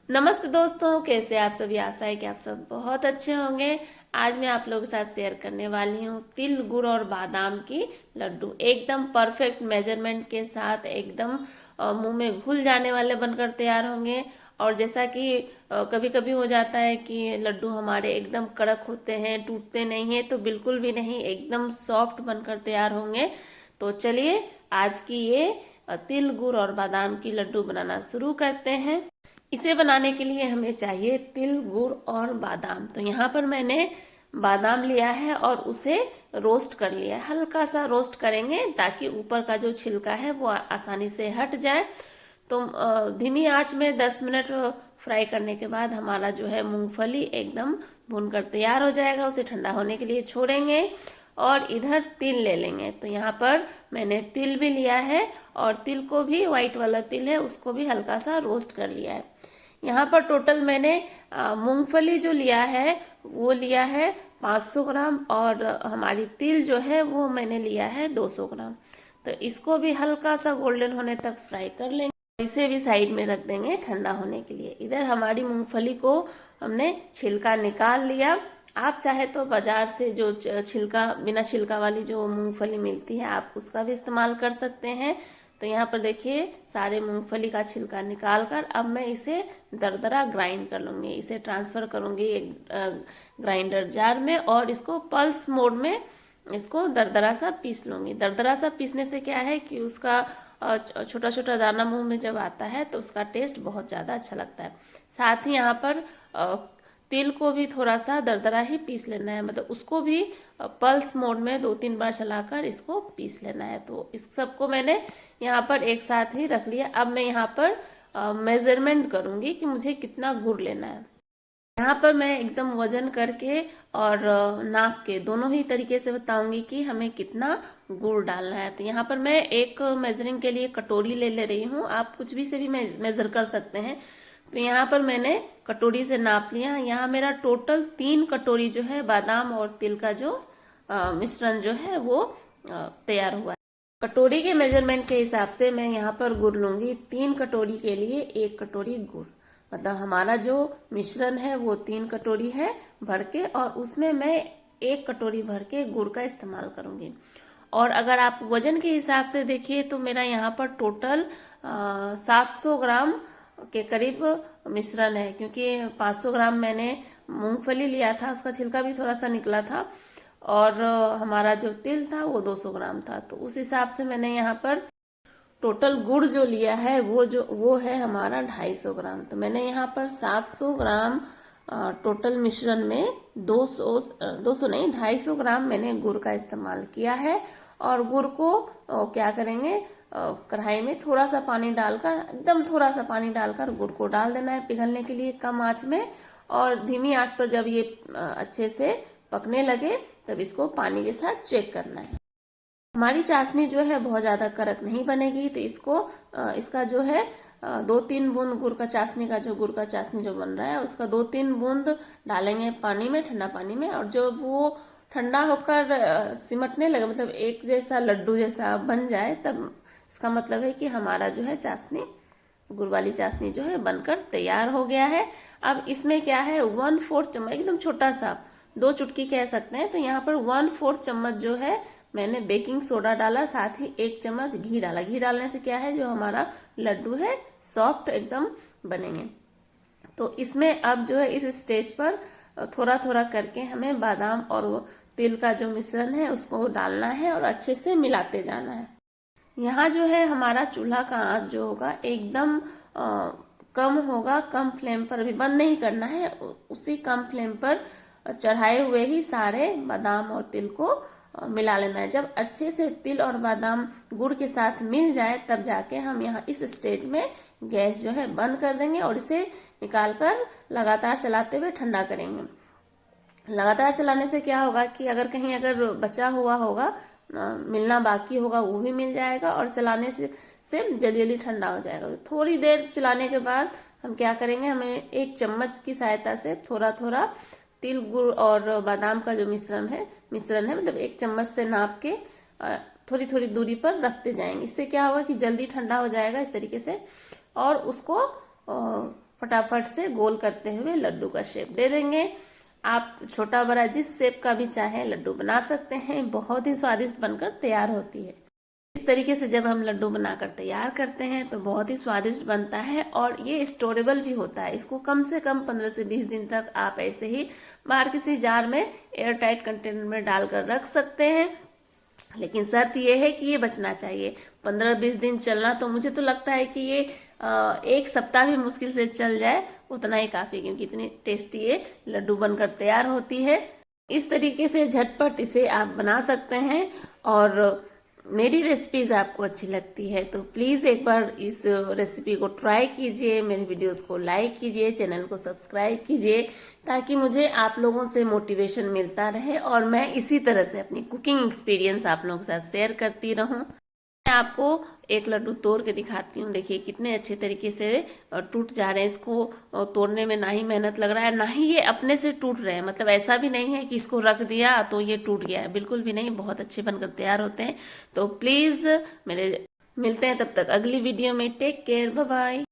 नमस्ते दोस्तों, कैसे आप सभी। आशा है कि आप सब बहुत अच्छे होंगे। आज मैं आप लोगों के साथ शेयर करने वाली हूँ तिल गुड़ और बादाम की लड्डू। एकदम परफेक्ट मेजरमेंट के साथ, एकदम मुंह में घुल जाने वाले बनकर तैयार होंगे। और जैसा कि कभी कभी हो जाता है कि लड्डू हमारे एकदम कड़क होते हैं, टूटते नहीं हैं, तो बिल्कुल भी नहीं, एकदम सॉफ्ट बनकर तैयार होंगे। तो चलिए आज की ये तिल गुड़ और बादाम की लड्डू बनाना शुरू करते हैं। इसे बनाने के लिए हमें चाहिए तिल गुड़ और बादाम। तो यहाँ पर मैंने बादाम लिया है और उसे रोस्ट कर लिया है। हल्का सा रोस्ट करेंगे ताकि ऊपर का जो छिलका है वो आसानी से हट जाए। तो धीमी आंच में 10 मिनट फ्राई करने के बाद हमारा जो है मूंगफली एकदम भूनकर तैयार हो जाएगा। उसे ठंडा होने के लिए छोड़ेंगे और इधर तिल ले लेंगे। तो यहाँ पर मैंने तिल भी लिया है और तिल को भी, वाइट वाला तिल है, उसको भी हल्का सा रोस्ट कर लिया है। यहाँ पर टोटल मैंने मूंगफली जो लिया है वो लिया है 500 ग्राम और हमारी तिल जो है वो मैंने लिया है 200 ग्राम। तो इसको भी हल्का सा गोल्डन होने तक फ्राई कर लेंगे। इसे भी साइड में रख देंगे ठंडा होने के लिए। इधर हमारी मूंगफली को हमने छिलका निकाल लिया। आप चाहे तो बाजार से जो छिलका, बिना छिलका वाली जो मूंगफली मिलती है, आप उसका भी इस्तेमाल कर सकते हैं। तो यहाँ पर देखिए सारे मूंगफली का छिलका निकाल कर अब मैं इसे दरदरा ग्राइंड कर लूँगी। इसे ट्रांसफ़र करूँगी एक ग्राइंडर जार में और इसको पल्स मोड में इसको दरदरा सा पीस लूँगी। दरदरा सा पीसने से क्या है कि उसका छोटा छोटा दाना मुंह में जब आता है तो उसका टेस्ट बहुत ज़्यादा अच्छा लगता है। साथ ही यहाँ पर तिल को भी थोड़ा सा दरदरा ही पीस लेना है, मतलब उसको भी पल्स मोड में 2-3 बार चलाकर इसको पीस लेना है। तो इस सबको मैंने यहाँ पर एक साथ ही रख लिया। अब मैं यहाँ पर मेजरमेंट करूँगी कि मुझे कितना गुड़ लेना है। यहाँ पर मैं एकदम वजन करके और नाप के दोनों ही तरीके से बताऊंगी कि हमें कितना गुड़ डालना है। तो यहाँ पर मैं एक मेजरिंग के लिए कटोरी ले रही हूँ। आप कुछ भी से भी मेजर कर सकते हैं। तो यहाँ पर मैंने कटोरी से नाप लिया। यहाँ मेरा टोटल 3 कटोरी जो है बादाम और तिल का जो मिश्रण जो है वो तैयार हुआ है। कटोरी के मेजरमेंट के हिसाब से मैं यहाँ पर गुड़ लूंगी। 3 कटोरी के लिए 1 कटोरी गुड़, मतलब हमारा जो मिश्रण है वो 3 कटोरी है भर के, और उसमें मैं 1 कटोरी भर के गुड़ का इस्तेमाल करूंगी। और अगर आप वजन के हिसाब से देखिए तो मेरा यहाँ पर टोटल 700 ग्राम के करीब मिश्रण है, क्योंकि 500 ग्राम मैंने मूंगफली लिया था, उसका छिलका भी थोड़ा सा निकला था, और हमारा जो तिल था वो 200 ग्राम था। तो उस हिसाब से मैंने यहाँ पर टोटल गुड़ जो लिया है वो है हमारा 250 ग्राम। तो मैंने यहाँ पर 700 ग्राम टोटल मिश्रण में 200 नहीं, 250 ग्राम मैंने गुड़ का इस्तेमाल किया है। और गुड़ को क्या करेंगे, कढ़ाई में थोड़ा सा पानी डालकर, एकदम थोड़ा सा पानी डालकर गुड़ को डाल देना है पिघलने के लिए कम आंच में। और धीमी आंच पर जब ये अच्छे से पकने लगे तब इसको पानी के साथ चेक करना है। हमारी चाशनी जो है बहुत ज़्यादा कड़क नहीं बनेगी, तो इसको इसका जो है 2-3 बूंद गुड़ का चाशनी का, जो गुड़ का चाशनी जो बन रहा है उसका 2-3 बूंद डालेंगे पानी में, ठंडा पानी में। और जब वो ठंडा होकर सिमटने लगे, मतलब एक जैसा लड्डू जैसा बन जाए, तब इसका मतलब है कि हमारा जो है चाशनी, गुड़ वाली चाशनी जो है बनकर तैयार हो गया है। अब इसमें क्या है, 1/4 चम्मच, एकदम छोटा सा, 2 चुटकी कह सकते हैं। तो यहाँ पर 1/4 चम्मच जो है मैंने बेकिंग सोडा डाला, साथ ही 1 चम्मच घी डाला। घी डालने से क्या है, जो हमारा लड्डू है सॉफ्ट एकदम बनेंगे। तो इसमें अब जो है इस स्टेज पर थोड़ा थोड़ा करके हमें बादाम और तिल का जो मिश्रण है उसको डालना है और अच्छे से मिलाते जाना है। यहाँ जो है हमारा चूल्हा का आंच जो होगा एकदम कम होगा, कम फ्लेम पर, अभी बंद नहीं करना है, उसी कम फ्लेम पर चढ़ाए हुए ही सारे बादाम और तिल को मिला लेना है। जब अच्छे से तिल और बादाम गुड़ के साथ मिल जाए तब जाके हम यहाँ इस स्टेज में गैस जो है बंद कर देंगे और इसे निकाल कर लगातार चलाते हुए ठंडा करेंगे। लगातार चलाने से क्या होगा कि अगर कहीं अगर बचा हुआ होगा, मिलना बाकी होगा, वो भी मिल जाएगा, और चलाने से जल्दी जल्दी ठंडा हो जाएगा। तो थोड़ी देर चलाने के बाद हम क्या करेंगे, हमें 1 चम्मच की सहायता से थोड़ा थोड़ा तिल गुड़ और बादाम का जो मिश्रण है, मतलब 1 चम्मच से नाप के थोड़ी थोड़ी दूरी पर रखते जाएंगे। इससे क्या होगा कि जल्दी ठंडा हो जाएगा इस तरीके से, और उसको फटाफट से गोल करते हुए लड्डू का शेप दे देंगे। आप छोटा बड़ा जिस शेप का भी चाहें लड्डू बना सकते हैं। बहुत ही स्वादिष्ट बनकर तैयार होती है। इस तरीके से जब हम लड्डू बनाकर तैयार करते हैं तो बहुत ही स्वादिष्ट बनता है और ये स्टोरेबल भी होता है। इसको कम से कम 15 से 20 दिन तक आप ऐसे ही बाहर किसी जार में एयर टाइट कंटेनर में डालकर रख सकते हैं। लेकिन शर्त ये है कि ये बचना चाहिए। 15-20 दिन चलना तो मुझे तो लगता है कि ये एक सप्ताह भी मुश्किल से चल जाए उतना ही काफ़ी, क्योंकि इतनी टेस्टी ये लड्डू बनकर तैयार होती है। इस तरीके से झटपट इसे आप बना सकते हैं। और मेरी रेसिपीज़ आपको अच्छी लगती है तो प्लीज़ एक बार इस रेसिपी को ट्राई कीजिए, मेरे वीडियोस को लाइक कीजिए, चैनल को सब्सक्राइब कीजिए, ताकि मुझे आप लोगों से मोटिवेशन मिलता रहे और मैं इसी तरह से अपनी कुकिंग एक्सपीरियंस आप लोगों के साथ शेयर करती रहूं। मैं आपको एक लड्डू तोड़ के दिखाती हूँ। देखिए कितने अच्छे तरीके से टूट जा रहे हैं। इसको तोड़ने में ना ही मेहनत लग रहा है, ना ही ये अपने से टूट रहे हैं। मतलब ऐसा भी नहीं है कि इसको रख दिया तो ये टूट गया है, बिल्कुल भी नहीं। बहुत अच्छे बनकर तैयार होते हैं। तो प्लीज़ मेरे मिलते हैं तब तक अगली वीडियो में। Take care, bye bye.